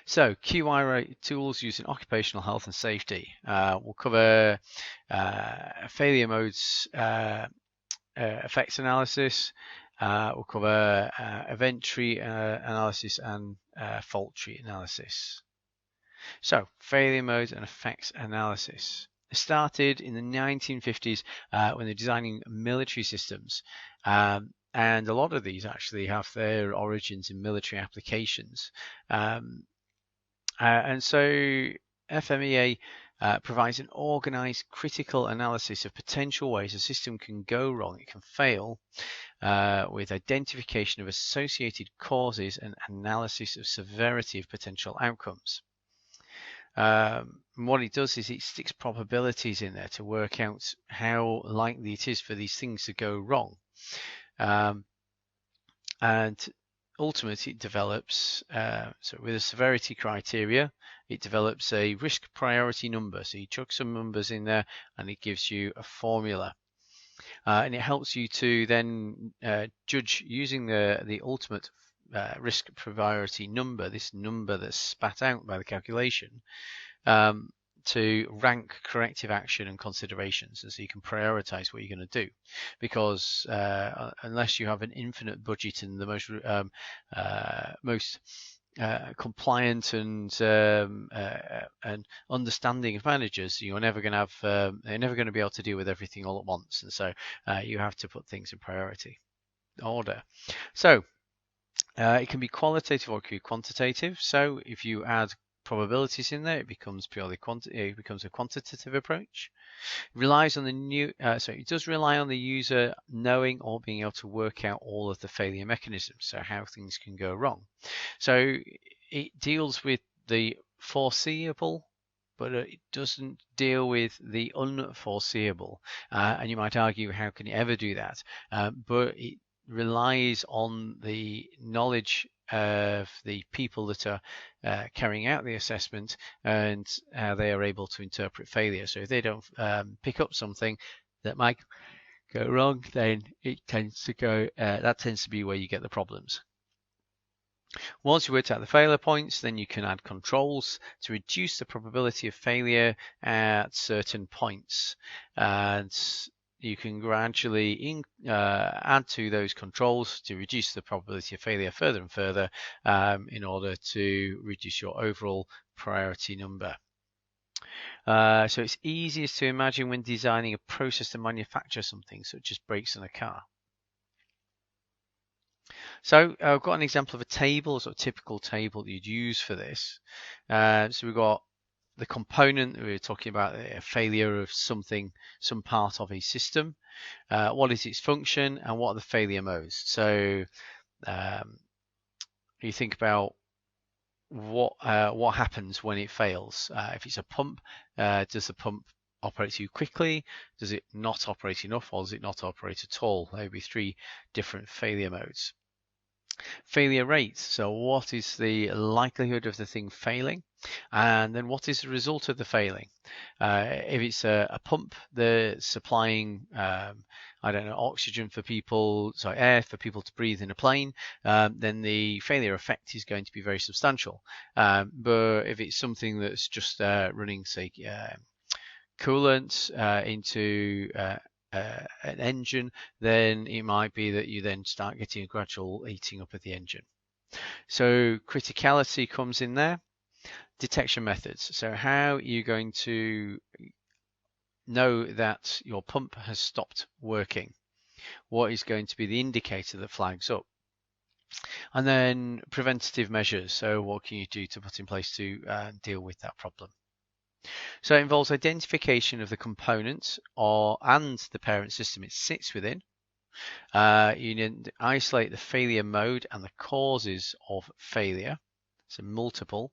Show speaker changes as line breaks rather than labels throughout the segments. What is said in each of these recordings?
So QI tools used in occupational health and safety. We'll cover failure modes, effects analysis. We'll cover event tree analysis and fault tree analysis. So failure modes and effects analysis. It started in the 1950s when they're designing military systems. And a lot of these actually have their origins in military applications. And so FMEA provides an organized critical analysis of potential ways a system can go wrong, it can fail, with identification of associated causes and analysis of severity of potential outcomes. What it does is it sticks probabilities in there to work out how likely it is for these things to go wrong. And ultimately it develops, so with a severity criteria, it develops a risk priority number. So you chuck some numbers in there and it gives you a formula. And it helps you to then judge using the ultimate risk priority number, this number that's spat out by the calculation, to rank corrective action and considerations, and so you can prioritize what you're going to do, because unless you have an infinite budget and the most compliant and understanding of managers, you're never going to have they're never going to be able to deal with everything all at once, and so you have to put things in priority order. So it can be qualitative or it can be quantitative. So if you add probabilities in there, it becomes purely it becomes a quantitative approach. It relies on it does rely on the user knowing or being able to work out all of the failure mechanisms, so how things can go wrong. So it deals with the foreseeable, but it doesn't deal with the unforeseeable. And you might argue, how can it ever do that? But it relies on the knowledge of the people that are carrying out the assessment and how they are able to interpret failure. So if they don't pick up something that might go wrong, then it tends to go. That tends to be where you get the problems. Once you worked out the failure points, then you can add controls to reduce the probability of failure at certain points, and you can gradually add to those controls to reduce the probability of failure further and further in order to reduce your overall priority number. So it's easiest to imagine when designing a process to manufacture something such as brakes in a car. So I've got an example of a table, sort of typical table that you'd use for this. So we've got the component. We're talking about a failure of something, some part of a system. What is its function and what are the failure modes? So you think about what happens when it fails. If it's a pump, does the pump operate too quickly? Does it not operate enough, or does it not operate at all? There would be three different failure modes. Failure rate, so what is the likelihood of the thing failing, and then what is the result of the failing? If it's a pump that's supplying I don't know, oxygen for people, sorry, air for people to breathe in a plane, then the failure effect is going to be very substantial. But if it's something that's just running, say, coolant into an engine, then it might be that you then start getting a gradual heating up of the engine. So criticality comes in there. Detection methods. So how are you going to know that your pump has stopped working? What is going to be the indicator that flags up? And then preventative measures. So what can you do to put in place to deal with that problem? So it involves identification of the components and the parent system it sits within. You need to isolate the failure mode and the causes of failure, so multiple.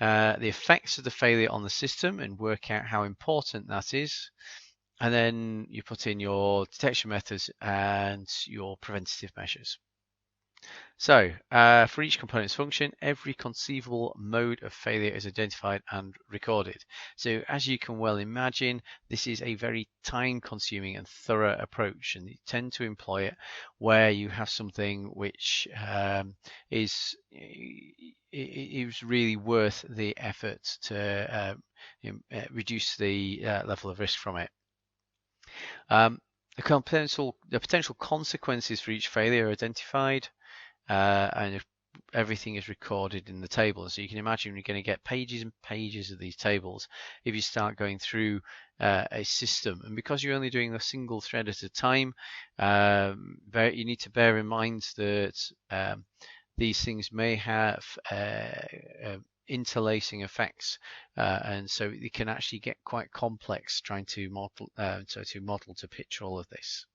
The effects of the failure on the system and work out how important that is. And then you put in your detection methods and your preventative measures. So for each component's function, every conceivable mode of failure is identified and recorded. So as you can well imagine, this is a very time-consuming and thorough approach, and you tend to employ it where you have something which is it was really worth the effort to reduce the level of risk from it. The potential consequences for each failure are identified, and everything is recorded in the table. So you can imagine you're going to get pages and pages of these tables if you start going through a system. And because you're only doing a single thread at a time, you need to bear in mind that these things may have interlacing effects, and so it can actually get quite complex trying to model to picture all of this.